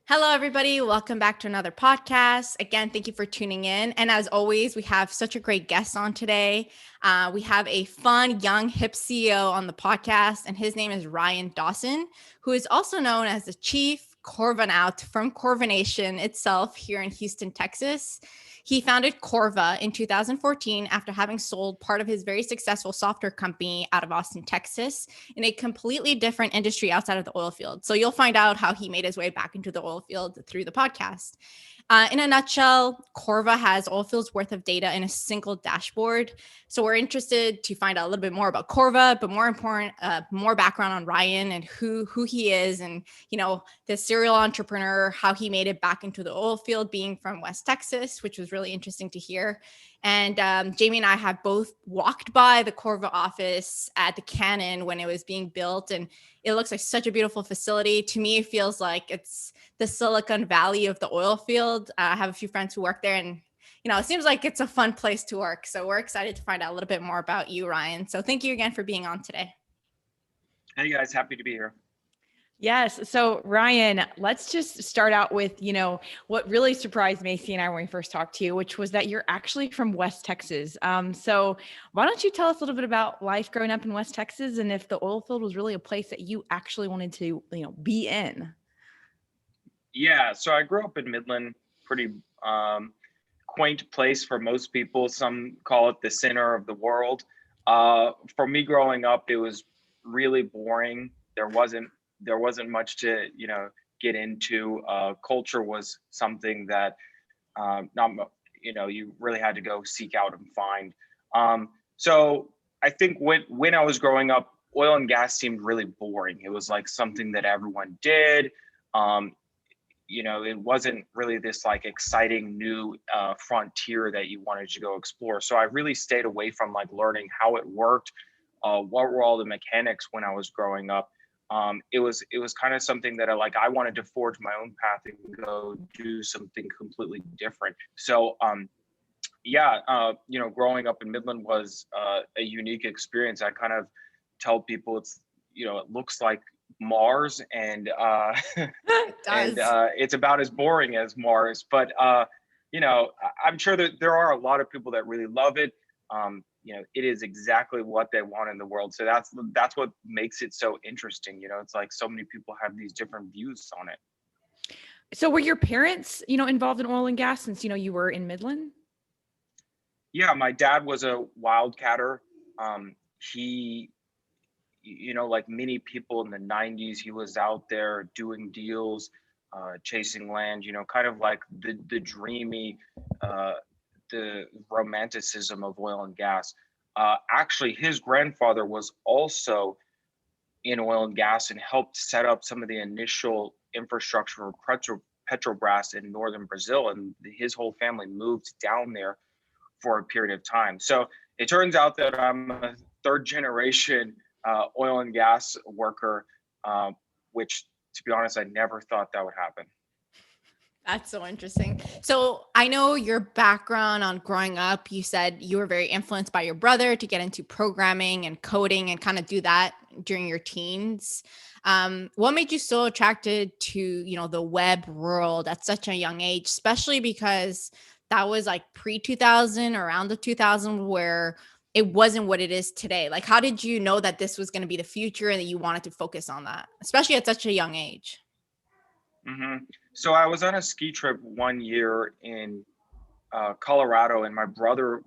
Hello, everybody. Welcome back to another podcast. Again, thank you for tuning in. And as always, we have such a great guest on today. We have a fun, young, hip CEO on the podcast, and his name is Ryan Dawson, who is also known as the Chief Corvanaut from Corva Nation itself here in Houston, Texas. He founded Corva in 2014 after having sold part of his very successful software company out of Austin, Texas, in a completely different industry outside of the oil field. So you'll find out how he made his way back into the oil field through the podcast. In a nutshell, Corva has oil fields worth of data in a single dashboard. So we're interested to find out a little bit more about Corva, but more important, more background on Ryan and who he is, and the serial entrepreneur, how he made it back into the oil field, being from West Texas, which was really interesting to hear. And Jamie and I have both walked by the Corva office at the Cannon when it was being built, and it looks like such a beautiful facility. To me, it feels like it's the Silicon Valley of the oil field. I have a few friends who work there, and it seems like it's a fun place to work. So we're excited to find out a little bit more about you, Ryan. So thank you again for being on today. Hey guys, happy to be here. Yes. So Ryan, let's just start out with, what really surprised Macy and I when we first talked to you, which was that you're actually from West Texas. So why don't you tell us a little bit about life growing up in West Texas, and if the oil field was really a place that you actually wanted to, be in? Yeah, so I grew up in Midland, pretty quaint place for most people. Some call it the center of the world. For me growing up, it was really boring. There wasn't much to get into. Culture was something that you really had to go seek out and find. So I think when I was growing up, oil and gas seemed really boring. It was like something that everyone did. It wasn't really this like exciting new frontier that you wanted to go explore. So I really stayed away from like learning how it worked, what were all the mechanics when I was growing up. It was kind of something that I wanted to forge my own path and go do something completely different. So growing up in Midland was a unique experience. I kind of tell people it looks like Mars, and and it's about as boring as Mars. But I'm sure that there are a lot of people that really love it. It is exactly what they want in the world. So that's what makes it so interesting. It's like so many people have these different views on it. So were your parents, involved in oil and gas since, you were in Midland? Yeah, my dad was a wildcatter. He, like many people in the 90s, he was out there doing deals, chasing land, kind of like the dreamy, the romanticism of oil and gas. Actually, his grandfather was also in oil and gas and helped set up some of the initial infrastructure for Petrobras in northern Brazil, and his whole family moved down there for a period of time. So it turns out that I'm a third generation oil and gas worker, which, to be honest, I never thought that would happen. That's so interesting. So I know your background on growing up, you said you were very influenced by your brother to get into programming and coding and kind of do that during your teens. What made you so attracted to, the web world at such a young age, especially because that was like pre-2000, around the 2000, where it wasn't what it is today? Like, how did you know that this was going to be the future and that you wanted to focus on that, especially at such a young age? Mm-hmm. So I was on a ski trip one year in Colorado, and my brother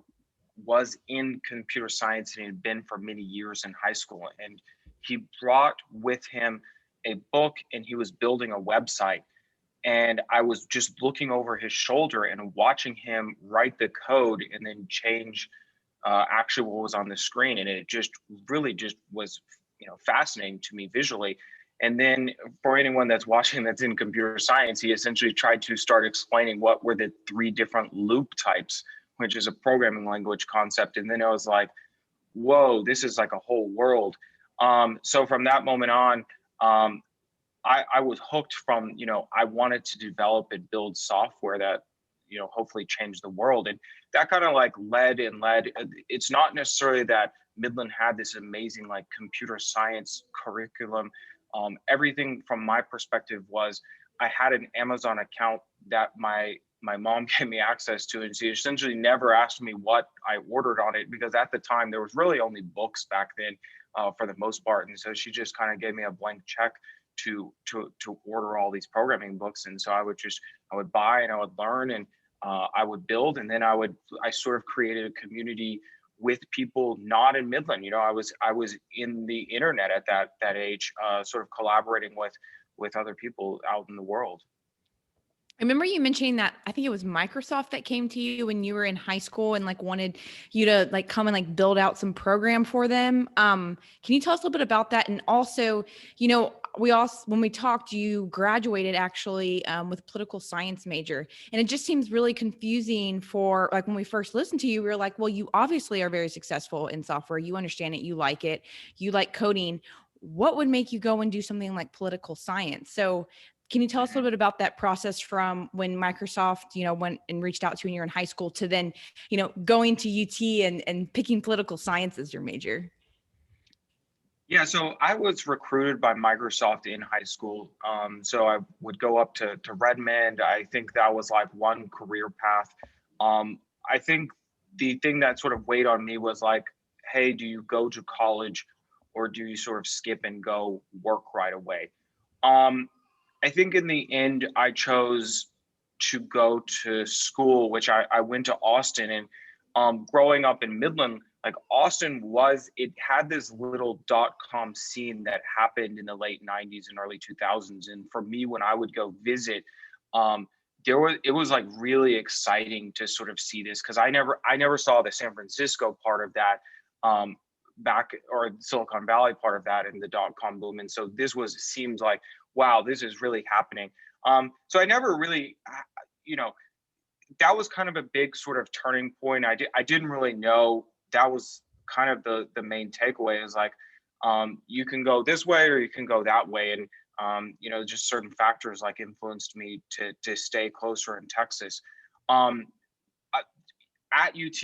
was in computer science and he had been for many years in high school. And he brought with him a book and he was building a website. And I was just looking over his shoulder and watching him write the code and then change actually what was on the screen. And it just really just was, fascinating to me visually. And then for anyone that's watching that's in computer science, he essentially tried to start explaining what were the 3 different loop types, which is a programming language concept. And then I was like, whoa, this is like a whole world. So from that moment on, I was hooked from, I wanted to develop and build software that, hopefully change the world. And that kind of like led. It's not necessarily that Midland had this amazing like computer science curriculum. Everything from my perspective was I had an Amazon account that my mom gave me access to, and she essentially never asked me what I ordered on it, because at the time there was really only books back then, for the most part, and so she just kind of gave me a blank check to order all these programming books. And so I would buy and I would learn, and I would build, and then I sort of created a community with people not in Midland. I was in the internet at that age, sort of collaborating with other people out in the world. I remember you mentioning that I think it was Microsoft that came to you when you were in high school and like wanted you to like come and like build out some program for them. Can you tell us a little bit about that? And also, when we talked, you graduated actually with political science major, and it just seems really confusing for like when we first listened to you, we were like, well, you obviously are very successful in software. You understand it. You like coding. What would make you go and do something like political science? So can you tell us a little bit about that process from when Microsoft, went and reached out to you when you were in high school to then, going to UT and picking political science as your major? Yeah, so I was recruited by Microsoft in high school. So I would go up to Redmond. I think that was like one career path. I think the thing that sort of weighed on me was like, hey, do you go to college or do you sort of skip and go work right away? I think in the end, I chose to go to school, which I went to Austin. And growing up in Midland, like Austin it had this little .com scene that happened in the late 90s and early 2000s. And for me, when I would go visit, it was like really exciting to sort of see this, because I never saw the San Francisco part of that, back, or Silicon Valley part of that in the .com boom. And so seems like, wow, this is really happening. So I never really, that was kind of a big sort of turning point. I didn't really know. That was kind of the main takeaway, is like, you can go this way or you can go that way. And, just certain factors like influenced me to stay closer in Texas. At UT,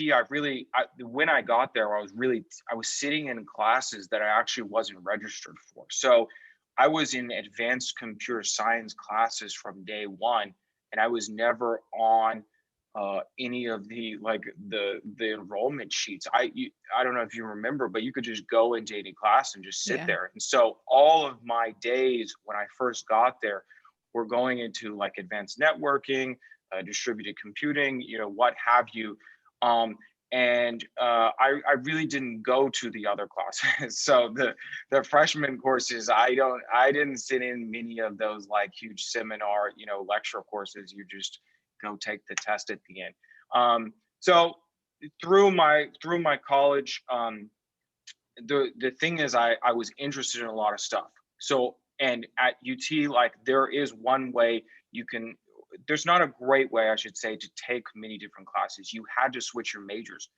when I got there, I was sitting in classes that I actually wasn't registered for. So I was in advanced computer science classes from day one, and I was never on any of the enrollment sheets. I don't know if you remember, but you could just go into any class and just sit there. And so all of my days when I first got there were going into like advanced networking, distributed computing, what have you. And I really didn't go to the other classes. So the freshman courses, I didn't sit in many of those like huge seminar, lecture courses. You just go take the test at the end. So through my college, the thing is I was interested in a lot of stuff. So, and at UT, like there is one way there's not a great way, I should say, to take many different classes. You had to switch your majors.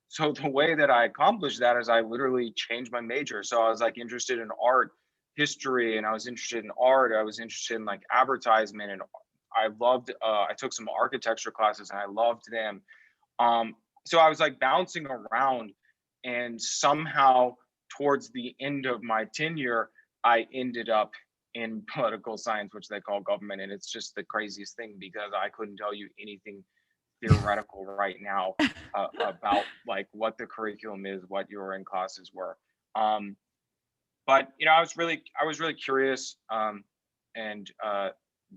So the way that I accomplished that is I literally changed my major. So I was like interested in art history, and I was interested in art. I was interested in like advertisement, and I took some architecture classes and I loved them. So I was like bouncing around, and somehow towards the end of my tenure, I ended up in political science, which they call government. And it's just the craziest thing, because I couldn't tell you anything theoretical right now about like what the curriculum is, what your in classes were. But I was really curious, and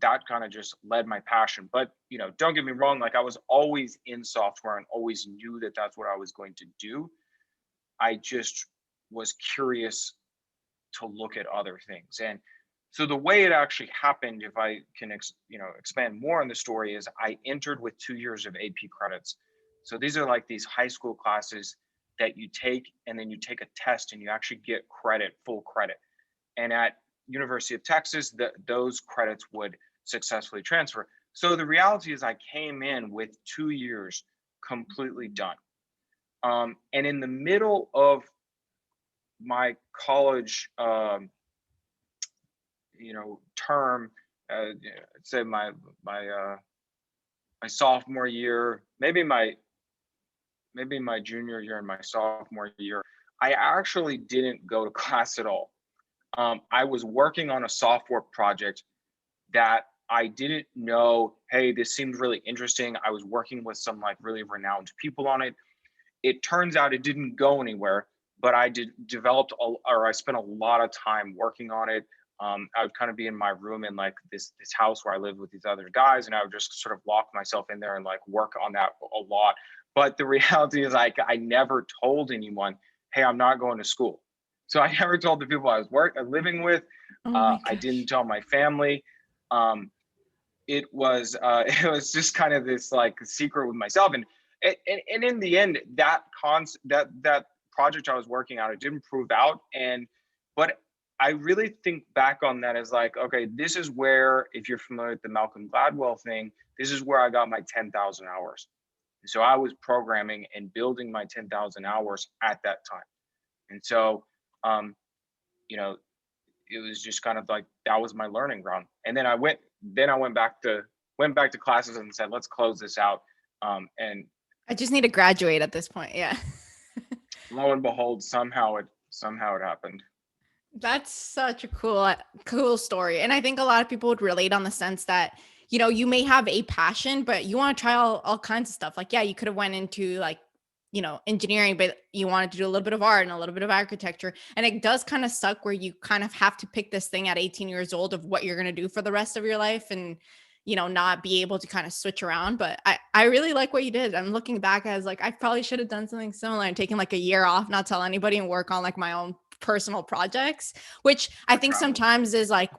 that kind of just led my passion. But don't get me wrong, like I was always in software and always knew that that's what I was going to do. I just was curious to look at other things. And so the way it actually happened, if I can expand more on the story, is I entered with 2 years of AP credits. So these are like these high school classes that you take, and then you take a test and you actually get full credit. And at University of Texas, those credits would successfully transfer. So the reality is I came in with 2 years completely done. And in the middle of my college, term, say my sophomore year, maybe my junior year and my sophomore year, I actually didn't go to class at all. I was working on a software project that I didn't know, hey, this seemed really interesting. I was working with some like really renowned people on it. It turns out it didn't go anywhere, but I I spent a lot of time working on it. I would kind of be in my room in like this house where I lived with these other guys, and I would just sort of lock myself in there and like work on that a lot. But the reality is, like, I never told anyone, hey, I'm not going to school. So I never told the people I was living with. Oh my I didn't gosh. tell my family. It was it was just kind of this like secret with myself, and in the end, that project I was working on, it didn't prove out. But I really think back on that as like, okay, this is where, if you're familiar with the Malcolm Gladwell thing, this is where I got my 10,000 hours. So I was programming and building my 10,000 hours at that time. And so, um, you know, it was just kind of like, that was my learning ground. And then I went back to classes and said, let's close this out. And I just need to graduate at this point. Yeah. lo and behold, somehow it happened. That's such a cool story. And I think a lot of people would relate on the sense that, you may have a passion, but you want to try all kinds of stuff. Like, yeah, you could have went into like, engineering, but you wanted to do a little bit of art and a little bit of architecture. And it does kind of suck where you kind of have to pick this thing at 18 years old of what you're going to do for the rest of your life, and, not be able to kind of switch around. But I really like what you did. I'm looking back as like, I probably should have done something similar and taken like a year off, not tell anybody, and work on like my own personal projects, which I think sometimes is like,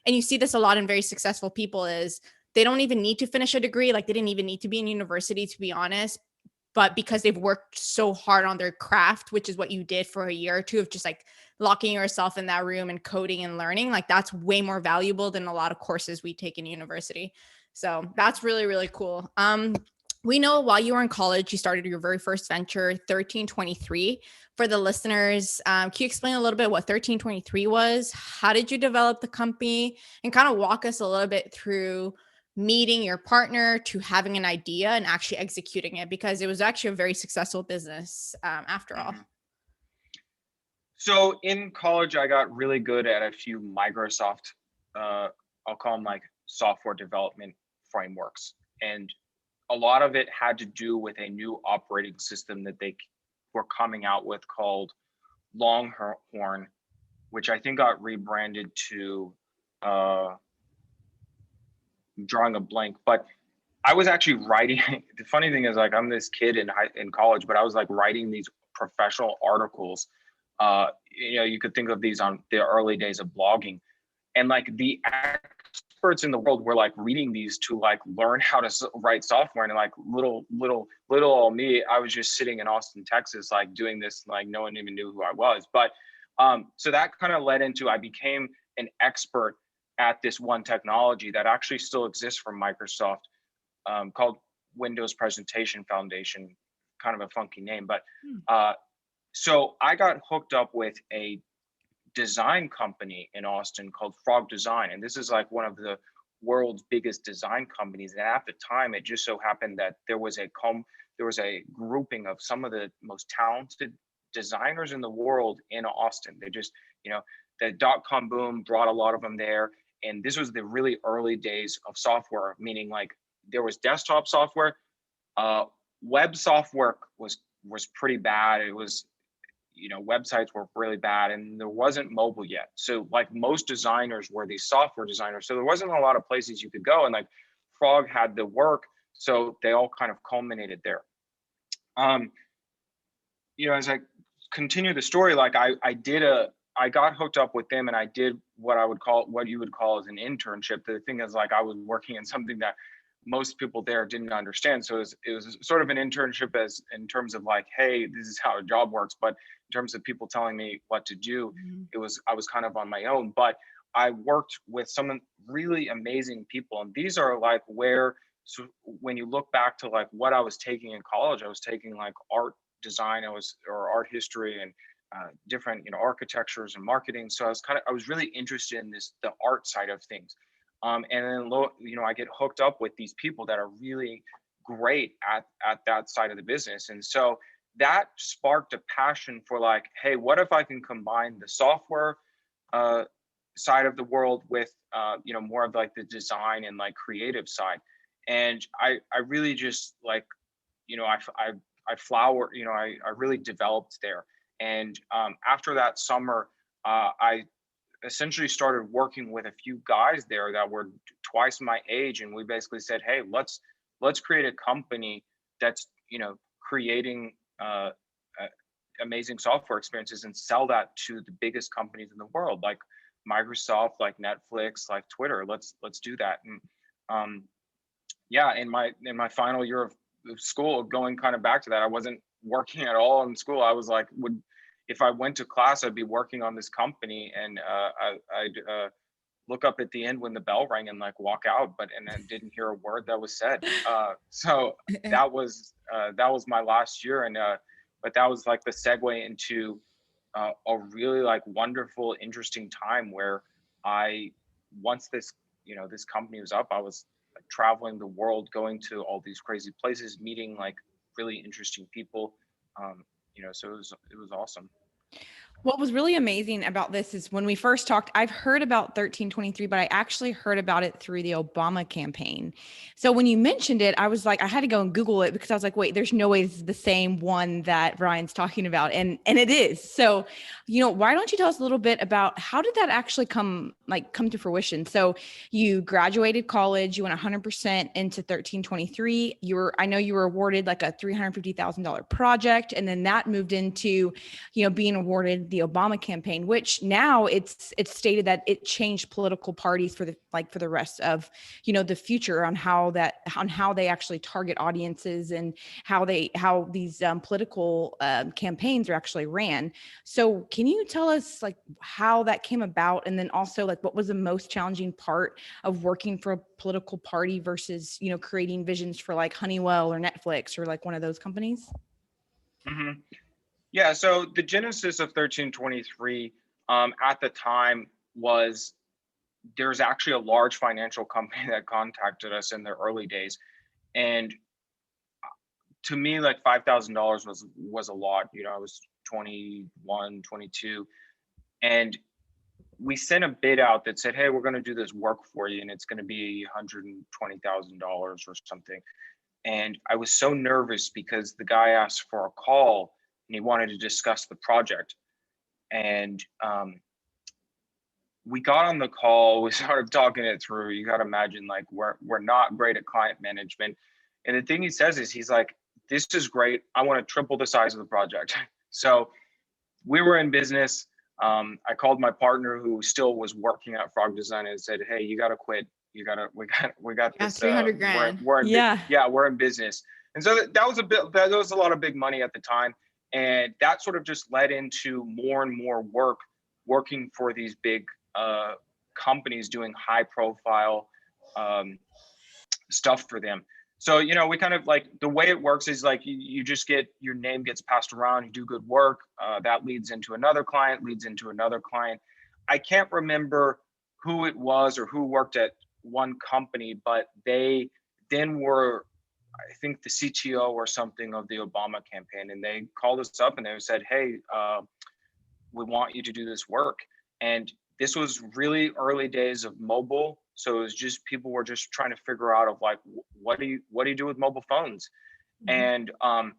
and you see this a lot in very successful people, is they don't even need to finish a degree. Like they didn't even need to be in university, to be honest. But because they've worked so hard on their craft, which is what you did for a year or two of just like locking yourself in that room and coding and learning, like that's way more valuable than a lot of courses we take in university. So that's really, really cool. We know while you were in college, you started your very first venture, 1323. For the listeners, can you explain a little bit what 1323 was? How did you develop the company? And kind of walk us a little bit through meeting your partner to having an idea and actually executing it, because it was actually a very successful business after all. So in college, I got really good at a few Microsoft, I'll call them like software development frameworks. And a lot of it had to do with a new operating system that they were coming out with called Longhorn, which I think got rebranded to drawing a blank. But I was actually writing. The funny thing is, like, I'm this kid in college, but I was like writing these professional articles. You could think of these on the early days of blogging, and like the experts in the world were like reading these to like learn how to write software. And like little old me, I was just sitting in Austin, Texas, like doing this, like no one even knew who I was. But so that kind of led into, I became an expert at this one technology that actually still exists from Microsoft, called Windows Presentation Foundation. Kind of a funky name, but so I got hooked up with a design company in Austin called Frog Design, and this is like one of the world's biggest design companies. And at the time, it just so happened that there was a grouping of some of the most talented designers in the world in Austin. They just, the .com boom brought a lot of them there, and this was the really early days of software, meaning like there was desktop software, web software was pretty bad. It was, websites were really bad, and there wasn't mobile yet. So like most designers were these software designers. So there wasn't a lot of places you could go, and like Frog had the work. So they all kind of culminated there. As I continue the story, like I got hooked up with them, and I did what you would call as an internship. The thing is, like, I was working in something that most people there didn't understand. So it was sort of an internship as in terms of like, hey, this is how a job works. But in terms of people telling me what to do, I was kind of on my own. But I worked with some really amazing people. And these are like so when you look back to like what I was taking in college, I was taking like art design, or art history, and different, architectures and marketing. So I was really interested in the art side of things. And then, I get hooked up with these people that are really great at that side of the business. And so that sparked a passion for like, hey, what if I can combine the software side of the world with more of like the design and like creative side. And I really just like, I flower, I really developed there. And after that summer, I essentially started working with a few guys there that were twice my age, and we basically said, hey, let's create a company that's creating amazing software experiences and sell that to the biggest companies in the world, like Microsoft, like Netflix, like Twitter. Let's do that. And in my final year of school, going kind of back to that, I wasn't working at all in school. I was like, if I went to class, I'd be working on this company, and I'd look up at the end when the bell rang and like walk out, and I didn't hear a word that was said. So that was my last year, and but that was like the segue into a really like wonderful, interesting time where once this company was up, I was like traveling the world, going to all these crazy places, meeting like really interesting people. So it was awesome. What was really amazing about this is when we first talked, I've heard about 1323, but I actually heard about it through the Obama campaign. So when you mentioned it, I was like, I had to go and Google it because I was like, wait, there's no way this is the same one that Ryan's talking about. And it is. So, why don't you tell us a little bit about how did that actually come to fruition? So you graduated college, you went 100% into 1323. I know you were awarded like a $350,000 project, and then that moved into, being awarded the Obama campaign, which now it's stated that it changed political parties for the rest of, the future on how they actually target audiences and how these political campaigns are actually ran. So can you tell us like how that came about? And then also like what was the most challenging part of working for a political party versus, creating visions for like Honeywell or Netflix or like one of those companies? Mm-hmm. Yeah, so the genesis of 1323 at the time was there's actually a large financial company that contacted us in the early days. And to me, like $5,000 was a lot. I was 21, 22. And we sent a bid out that said, hey, we're going to do this work for you, and it's going to be $120,000 or something. And I was so nervous because the guy asked for a call and he wanted to discuss the project. And we got on the call, we started talking it through. You got to imagine, like, we're not great at client management. And the thing he says is, he's like, this is great. I want to triple the size of the project. So we were in business. I called my partner who still was working at Frog Design and said, hey, you got to quit. We got this. 300 grand. We're in business. And so that was a lot of big money at the time. And that sort of just led into more and more working for these big companies, doing high profile stuff for them. So, we kind of like, the way it works is like you just get, your name gets passed around, you do good work, that leads into another client, I can't remember who it was or who worked at one company, but they then were, I think, the CTO or something of the Obama campaign. And they called us up and they said, hey, we want you to do this work. And this was really early days of mobile. So it was just, people were just trying to figure out of like, what do you do with mobile phones? Mm-hmm. And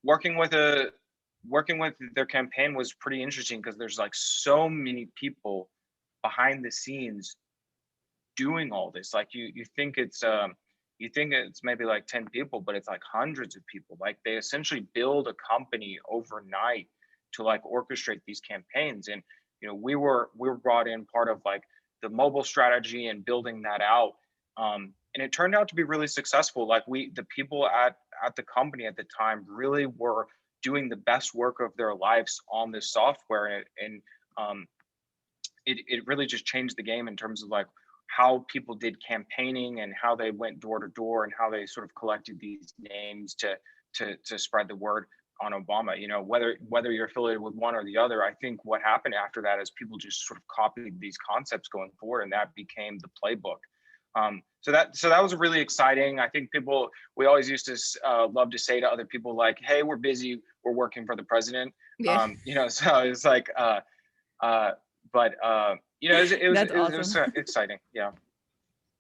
working with their campaign was pretty interesting because there's like so many people behind the scenes doing all this. Like you think it's maybe like 10 people, but it's like hundreds of people. Like they essentially build a company overnight to like orchestrate these campaigns. And we were brought in part of like the mobile strategy and building that out. And it turned out to be really successful. Like the people at the company at the time really were doing the best work of their lives on this software. And it really just changed the game in terms of like how people did campaigning and how they went door to door and how they sort of collected these names to spread the word on Obama. Whether you're affiliated with one or the other, I think what happened after that is people just sort of copied these concepts going forward, and that became the playbook. So that was really exciting. I think we always used to love to say to other people like, hey, we're busy, we're working for the president. Yeah. So it's like, But That's it awesome. was exciting. Yeah.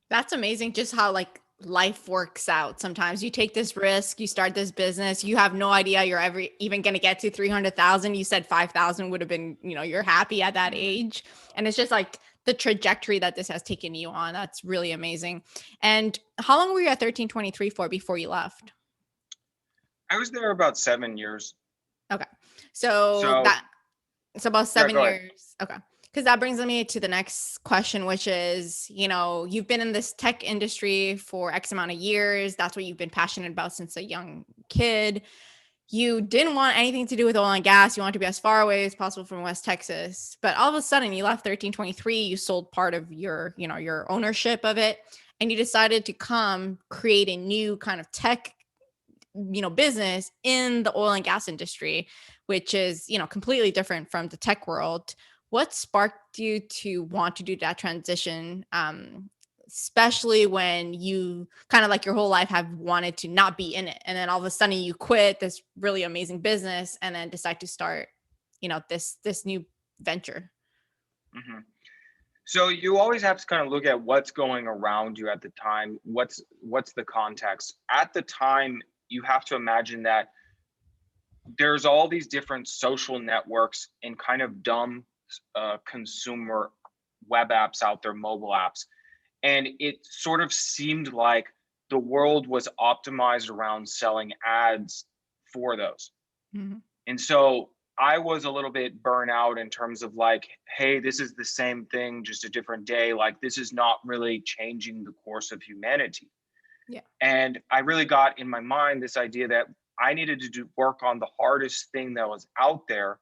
That's amazing just how like life works out. Sometimes you take this risk, you start this business, you have no idea you're ever even going to get to 300,000. You said 5,000 would have been, you're happy at that age. And it's just like the trajectory that this has taken you on. That's really amazing. And how long were you at 1323 for before you left? I was there about 7 years. Okay. So So it's about yeah, 7 go ahead. years. Okay. Because that brings me to the next question, which is, you've been in this tech industry for X amount of years. That's what you've been passionate about since a young kid. You didn't want anything to do with oil and gas. You wanted to be as far away as possible from West Texas. But all of a sudden you left 1323, you sold part of your ownership of it, and you decided to come create a new kind of tech business in the oil and gas industry, which is completely different from the tech world. What sparked you to want to do that transition, especially when you kind of like your whole life have wanted to not be in it, and then all of a sudden you quit this really amazing business and then decide to start this new venture? Hmm. So you always have to kind of look at what's going around you at the time. What's the context at the time? You have to imagine that there's all these different social networks and kind of dumb consumer web apps out there, mobile apps. And it sort of seemed like the world was optimized around selling ads for those. Mm-hmm. And so I was a little bit burnt out in terms of like, hey, this is the same thing, just a different day. Like, this is not really changing the course of humanity. Yeah. And I really got in my mind this idea that I needed to work on the hardest thing that was out there,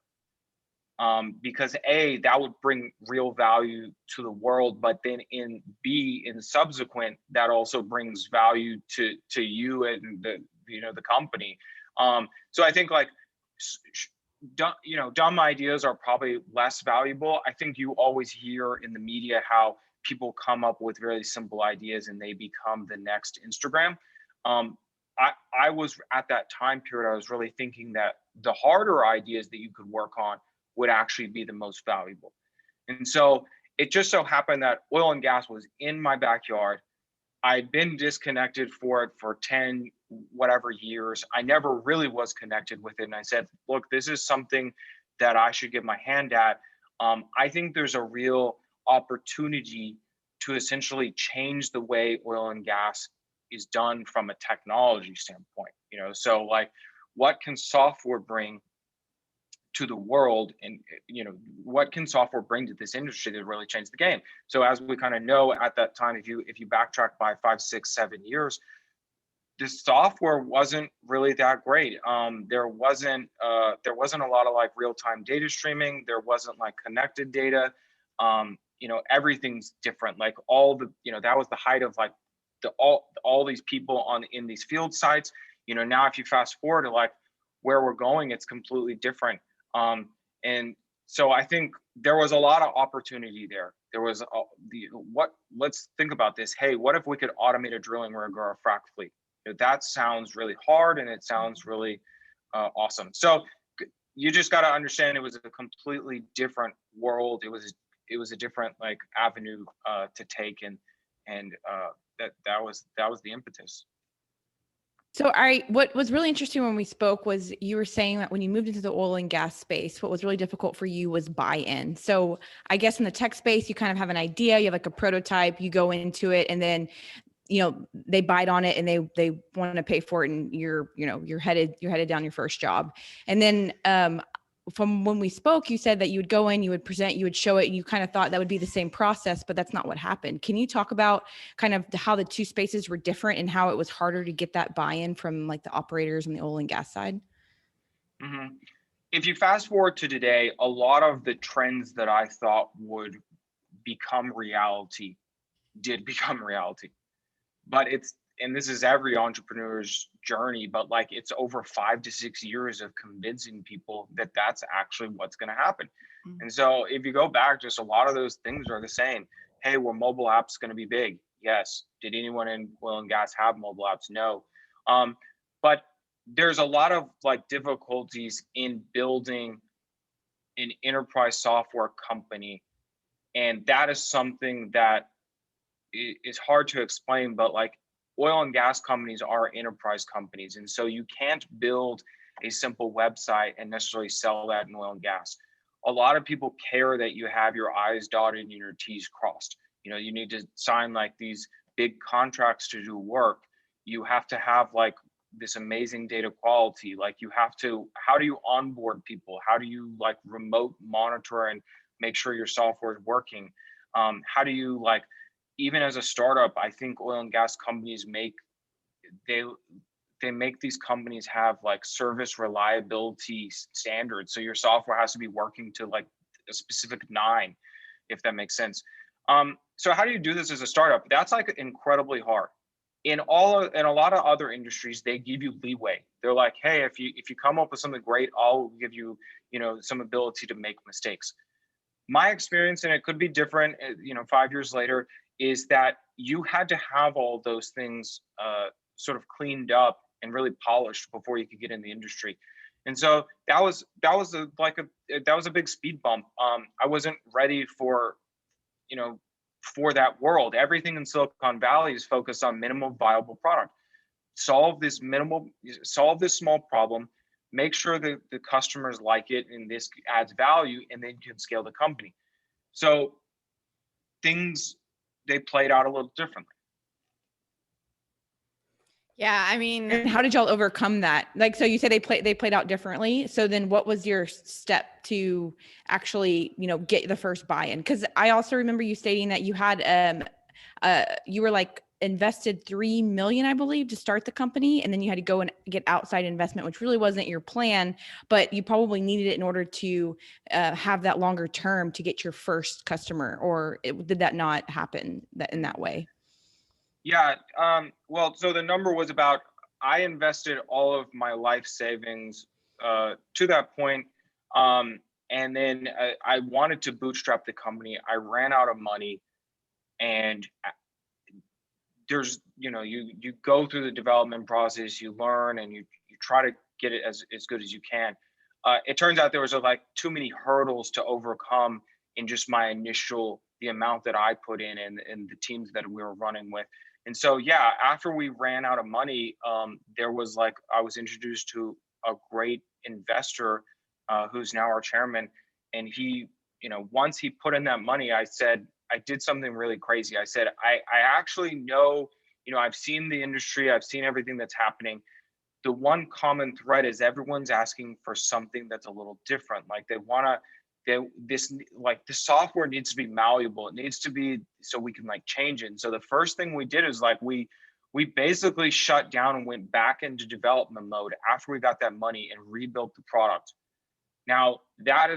because A, that would bring real value to the world, but then in subsequent, that also brings value to you and the company. So I think like, dumb ideas are probably less valuable. I think you always hear in the media how people come up with really simple ideas and they become the next Instagram. I was at that time period, I was really thinking that the harder ideas that you could work on would actually be the most valuable. And so it just so happened that oil and gas was in my backyard. I'd been disconnected for it for 10 whatever years. I never really was connected with it. And I said, look, this is something that I should get my hand at. I think there's a real opportunity to essentially change the way oil and gas is done from a technology standpoint. So like, what can software bring to the world, and what can software bring to this industry that really changed the game? So as we kind of know at that time, if you backtrack by 5, 6, 7 years, the software wasn't really that great. There wasn't a lot of like real-time data streaming. There wasn't like connected data. Everything's different. Like all the that was the height of like all these people in these field sites. Now if you fast forward to like where we're going, it's completely different. And so I think there was a lot of opportunity there. There was let's think about this. Hey, what if we could automate a drilling rig or a frac fleet? That sounds really hard and it sounds really awesome. So you just got to understand it was a completely different world. It was a different like avenue to take, and that was the impetus. So what was really interesting when we spoke was you were saying that when you moved into the oil and gas space, what was really difficult for you was buy-in. So I guess in the tech space, you kind of have an idea, you have like a prototype, you go into it, and then they bite on it and they want to pay for it, and you're headed down your first job. And then from when we spoke, you said that you would go in, you would present, you would show it, and you kind of thought that would be the same process, but that's not what happened. Can you talk about kind of how the two spaces were different and how it was harder to get that buy-in from like the operators on the oil and gas side? Mm-hmm. If you fast forward to today, a lot of the trends that I thought would become reality did become reality. But and this is every entrepreneur's journey, but like it's over 5 to 6 years of convincing people that that's actually what's going to happen. Mm-hmm. And so if you go back, just a lot of those things are the same. Hey, were mobile apps going to be big? Yes. Did anyone in oil and gas have mobile apps? No. But there's a lot of like difficulties in building an enterprise software company And that is something that is hard to explain, but like oil and gas companies are enterprise companies. And so you can't build a simple website and necessarily sell that in oil and gas. A lot of people care that you have your I's dotted and your T's crossed. You know, you need to sign like these big contracts to do work. You have to have like this amazing data quality. Like you have to, how do you onboard people? How do you like remote monitor and make sure your software is working? How do you like, even as a startup, I think oil and gas companies they make these companies have like service reliability standards. So your software has to be working to like a specific 9, if that makes sense. So how do you do this as a startup? That's like incredibly hard. In a lot of other industries, they give you leeway. They're like, hey, if you come up with something great, I'll give you, you know, some ability to make mistakes. My experience, and it could be different, you know, 5 years later, is that you had to have all those things sort of cleaned up and really polished before you could get in the industry. And so that was a big speed bump. I wasn't ready for, you know, for that world. Everything in Silicon Valley is focused on minimum viable product. Solve this small problem, make sure that the customers like it and this adds value, and then you can scale the company. So they played out a little differently. Yeah, I mean, and how did y'all overcome that? Like, so you said they played out differently. So then what was your step to actually, you know, get the first buy-in? Because I also remember you stating that you had you were like invested $3 million, I believe, to start the company, and then you had to go and get outside investment, which really wasn't your plan, but you probably needed it in order to have that longer term to get your first customer. Or did that not happen in that way? Yeah. Well, so the number was about, I invested all of my life savings to that point. And then I wanted to bootstrap the company. I ran out of money, and there's, you know, you go through the development process, you learn, and you try to get it as good as you can. It turns out there was like too many hurdles to overcome in just the amount that I put in and the teams that we were running with. And so, yeah, after we ran out of money, there was like, I was introduced to a great investor who's now our chairman. And he, you know, once he put in that money, I did something really crazy. I said, I actually know, you know, I've seen the industry, I've seen everything that's happening. The one common thread is everyone's asking for something that's a little different. Like the software needs to be malleable. It needs to be so we can like change it. And so the first thing we did is like we basically shut down and went back into development mode after we got that money and rebuilt the product. Now that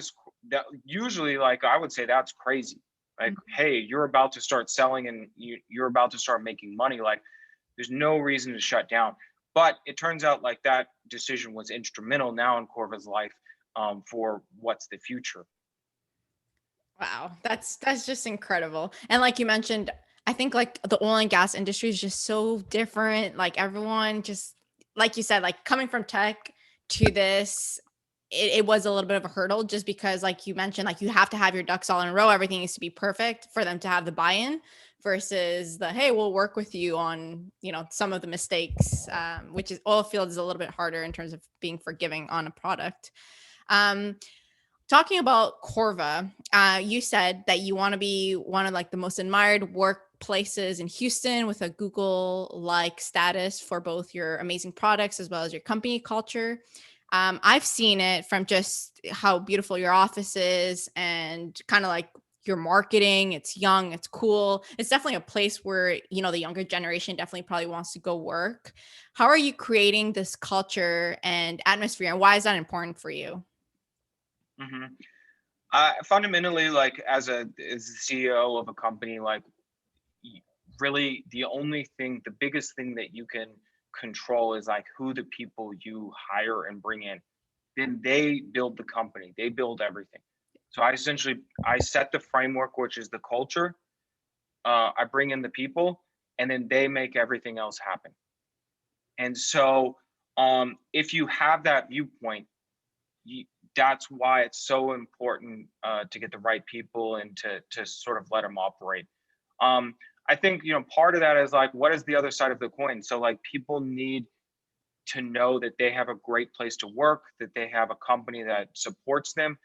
usually, like, I would say that's crazy. Like, hey, you're about to start selling and you're about to start making money. Like, there's no reason to shut down. But it turns out like that decision was instrumental now in Corva's life for what's the future. wow, that's just incredible. And like you mentioned, I think like the oil and gas industry is just so different. Like everyone just, like you said, like coming from tech to this, it was a little bit of a hurdle just because, like you mentioned, like you have to have your ducks all in a row. Everything needs to be perfect for them to have the buy-in versus the, hey, we'll work with you on, you know, some of the mistakes, which is oil field is a little bit harder in terms of being forgiving on a product. Talking about Corva, you said that you want to be one of like the most admired workplaces in Houston with a Google-like status for both your amazing products as well as your company culture. I've seen it from just how beautiful your office is and kind of like your marketing. It's young, it's cool. It's definitely a place where, you know, the younger generation definitely probably wants to go work. How are you creating this culture and atmosphere, and why is that important for you? Mm-hmm. Fundamentally, like as a CEO of a company, like really the biggest thing that you can control is like who the people you hire and bring in. Then they build the company, they build everything. So I set the framework, which is the culture. I bring in the people, and then they make everything else happen. And so if you have that viewpoint, that's why it's so important to get the right people and to sort of let them operate. I think, part of that is like, what is the other side of the coin? So like people need to know that they have a great place to work, that they have a company that supports them.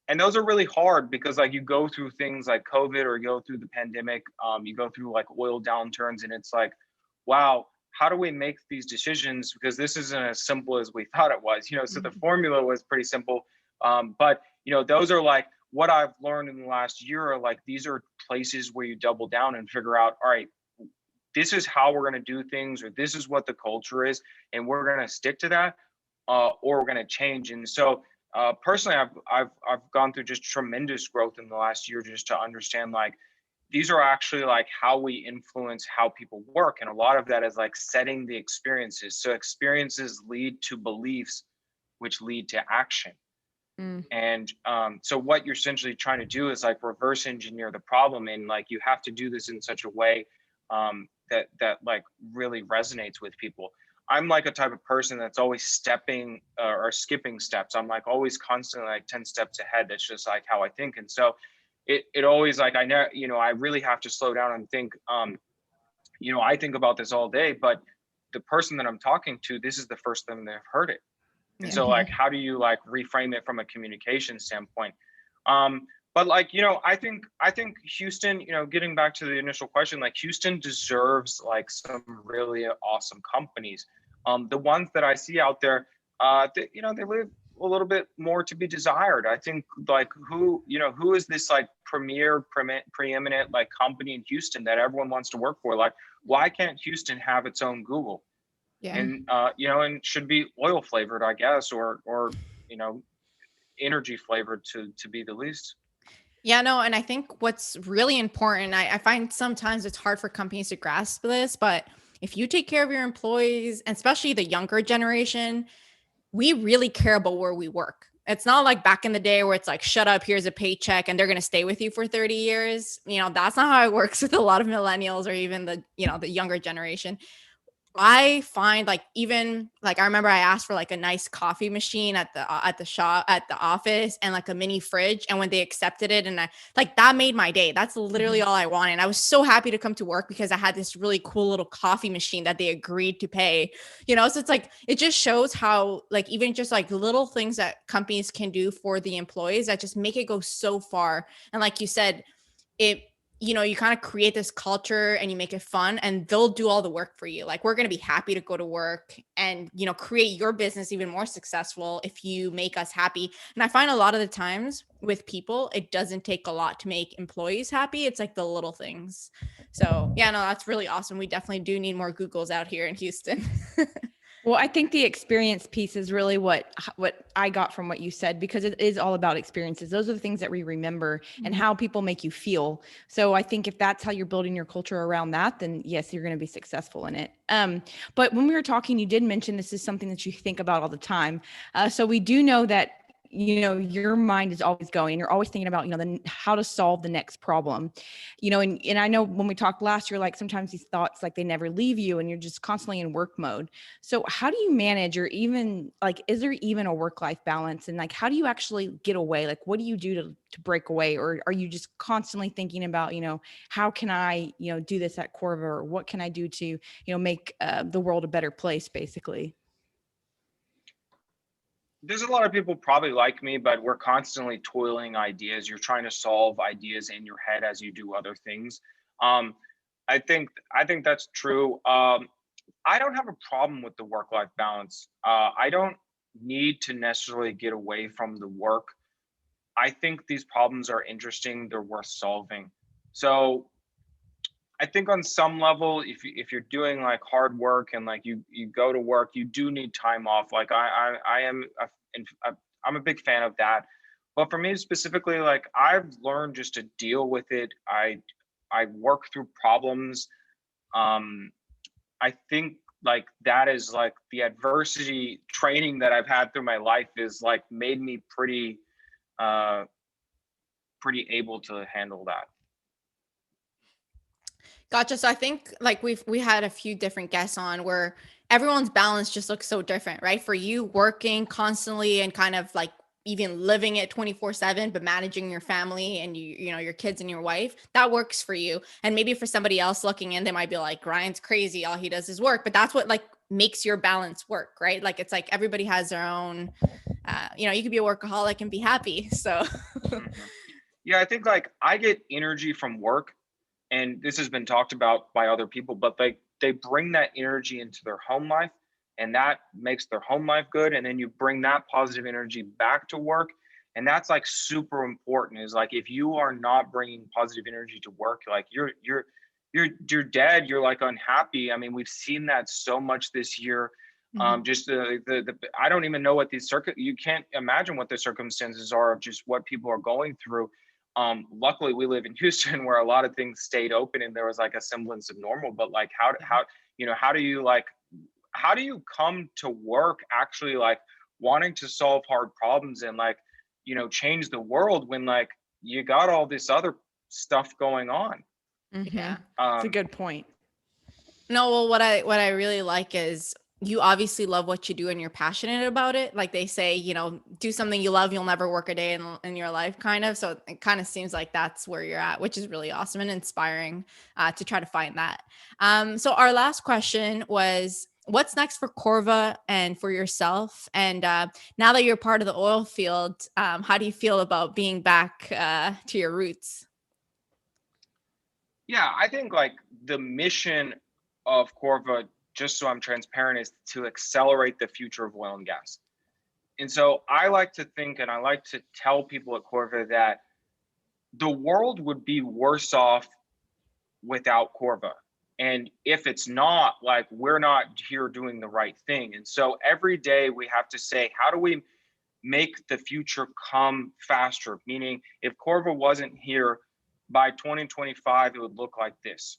And those are really hard because like you go through things like COVID or you go through the pandemic, you go through like oil downturns, and it's like, wow, how do we make these decisions? Because this isn't as simple as we thought it was, so the formula was pretty simple. But those are like what I've learned in the last year are like, these are places where you double down and figure out, all right, this is how we're going to do things, or this is what the culture is, and we're going to stick to that, or we're going to change. And so personally, I've gone through just tremendous growth in the last year just to understand like these are actually like how we influence how people work, and a lot of that is like setting the experiences. So experiences lead to beliefs, which lead to action. And so what you're essentially trying to do is like reverse engineer the problem, and like you have to do this in such a way that like really resonates with people. I'm like a type of person that's always stepping or skipping steps. I'm like always constantly like 10 steps ahead. That's just like how I think. And so it always like, I know, I really have to slow down and think, I think about this all day, but the person that I'm talking to, this is the first time they've heard it. And so like, how do you like reframe it from a communication standpoint? But like, I think Houston, getting back to the initial question, like Houston deserves like some really awesome companies. The ones that I see out there, they live a little bit more to be desired. I think like who is this like preeminent like company in Houston that everyone wants to work for? Like, why can't Houston have its own Google? Yeah. And and should be oil flavored, I guess, or energy flavored to be the least. Yeah, no, and I think what's really important, I find sometimes it's hard for companies to grasp this, but if you take care of your employees, and especially the younger generation, we really care about where we work. It's not like back in the day where it's like, shut up, here's a paycheck, and they're going to stay with you for 30 years. That's not how it works with a lot of millennials or even the younger generation. I find like, even like, I remember I asked for like a nice coffee machine at the shop, at the office, and like a mini fridge. And when they accepted it, and that made my day. That's literally all I wanted. And I was so happy to come to work because I had this really cool little coffee machine that they agreed to pay, so it's like, it just shows how like, even just like little things that companies can do for the employees that just make it go so far. And like you said, you kind of create this culture and you make it fun, and they'll do all the work for you. Like, we're going to be happy to go to work and, create your business even more successful if you make us happy. And I find a lot of the times with people, it doesn't take a lot to make employees happy. It's like the little things. So yeah, no, that's really awesome. We definitely do need more Googles out here in Houston. Well, I think the experience piece is really what I got from what you said, because it is all about experiences. Those are the things that we remember and how people make you feel. So I think if that's how you're building your culture around that, then yes, you're going to be successful in it. But when we were talking, you did mention this is something that you think about all the time. So we do know that your mind is always going, you're always thinking about, how to solve the next problem, and I know when we talked last year, like sometimes these thoughts, like they never leave you and you're just constantly in work mode. So how do you manage, or even like, is there even a work-life balance? And like, how do you actually get away? Like, what do you do to break away? Or are you just constantly thinking about, how can I, do this at Corva, or what can I do to, make the world a better place, basically? There's a lot of people probably like me, but we're constantly toiling ideas. You're trying to solve ideas in your head as you do other things. I think that's true. I don't have a problem with the work-life balance. I don't need to necessarily get away from the work. I think these problems are interesting. They're worth solving. So I think on some level, if you're doing like hard work and like you go to work, you do need time off. Like I'm a big fan of that. But for me specifically, like I've learned just to deal with it. I work through problems. I think like that is like the adversity training that I've had through my life is like made me pretty able to handle that. Gotcha. So I think like we had a few different guests on where everyone's balance just looks so different, right? For you, working constantly and kind of like, even living it 24/7, but managing your family and you know, your kids and your wife, that works for you. And maybe for somebody else looking in, they might be like, Ryan's crazy. All he does is work, but that's what like makes your balance work, right? Like, it's like everybody has their own, you know, you could be a workaholic and be happy. So Yeah, I think like I get energy from work, and this has been talked about by other people, but they bring that energy into their home life, and that makes their home life good. And then you bring that positive energy back to work, and that's like super important. Is like if you are not bringing positive energy to work, like you're dead. You're like unhappy. I mean, we've seen that so much this year. Just the I don't even know what you can't imagine what the circumstances are of just what people are going through. Luckily we live in Houston where a lot of things stayed open and there was like a semblance of normal, but like how you know, how do you come to work actually like wanting to solve hard problems and like, you know, change the world when like you got all this other stuff going on. yeah. That's a good point. No, well, what I really like is you obviously love what you do and you're passionate about it. Like they say, you know, do something you love, you'll never work a day in your life, kind of. So it kind of seems like that's where you're at, which is really awesome and inspiring to try to find that. So our last question was, what's next for Corva and for yourself? And now that you're part of the oil field, how do you feel about being back to your roots? Yeah, I think like the mission of Corva, just so I'm transparent, is to accelerate the future of oil and gas. And so I like to think and I like to tell people at Corva that the world would be worse off without Corva. And if it's not, like, we're not here doing the right thing. And so every day we have to say, how do we make the future come faster? Meaning, if Corva wasn't here by 2025, it would look like this.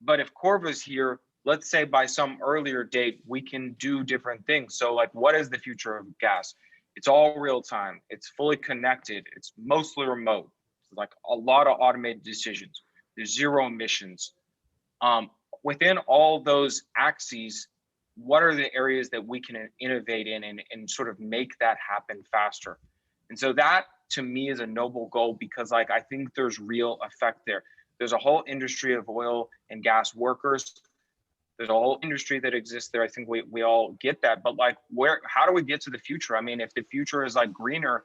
But if Corva's here, let's say by some earlier date, we can do different things. So like, what is the future of gas? It's all real time. It's fully connected. It's mostly remote. It's like a lot of automated decisions. There's zero emissions. Within all those axes, what are the areas that we can innovate in and sort of make that happen faster? And so that to me is a noble goal because like, I think there's real effect there. There's a whole industry of oil and gas workers. There's a whole industry that exists there. I think we all get that, but like how do we get to the future? I mean, if the future is like greener,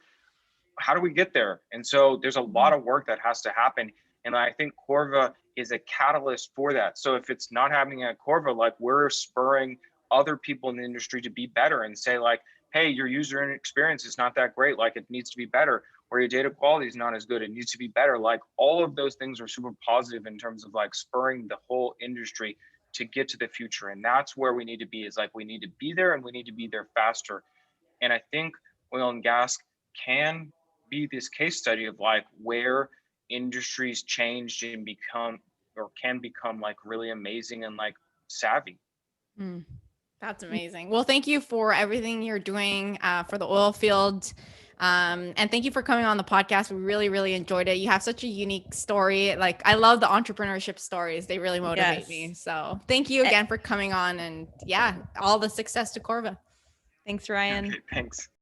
how do we get there? And so there's a lot of work that has to happen. And I think Corva is a catalyst for that. So if it's not happening at Corva, like we're spurring other people in the industry to be better and say like, hey, your user experience is not that great. Like it needs to be better, or your data quality is not as good. It needs to be better. Like all of those things are super positive in terms of like spurring the whole industry to get to the future. And that's where we need to be, is like, we need to be there and we need to be there faster. And I think oil and gas can be this case study of like where industries changed and become, or can become like really amazing and like savvy. That's amazing. Well, thank you for everything you're doing for the oil field. And thank you for coming on the podcast. We really, really enjoyed it. You have such a unique story. Like, I love the entrepreneurship stories. They really motivate me. So thank you again for coming on, and yeah, all the success to Corva. Thanks, Ryan. Okay, thanks.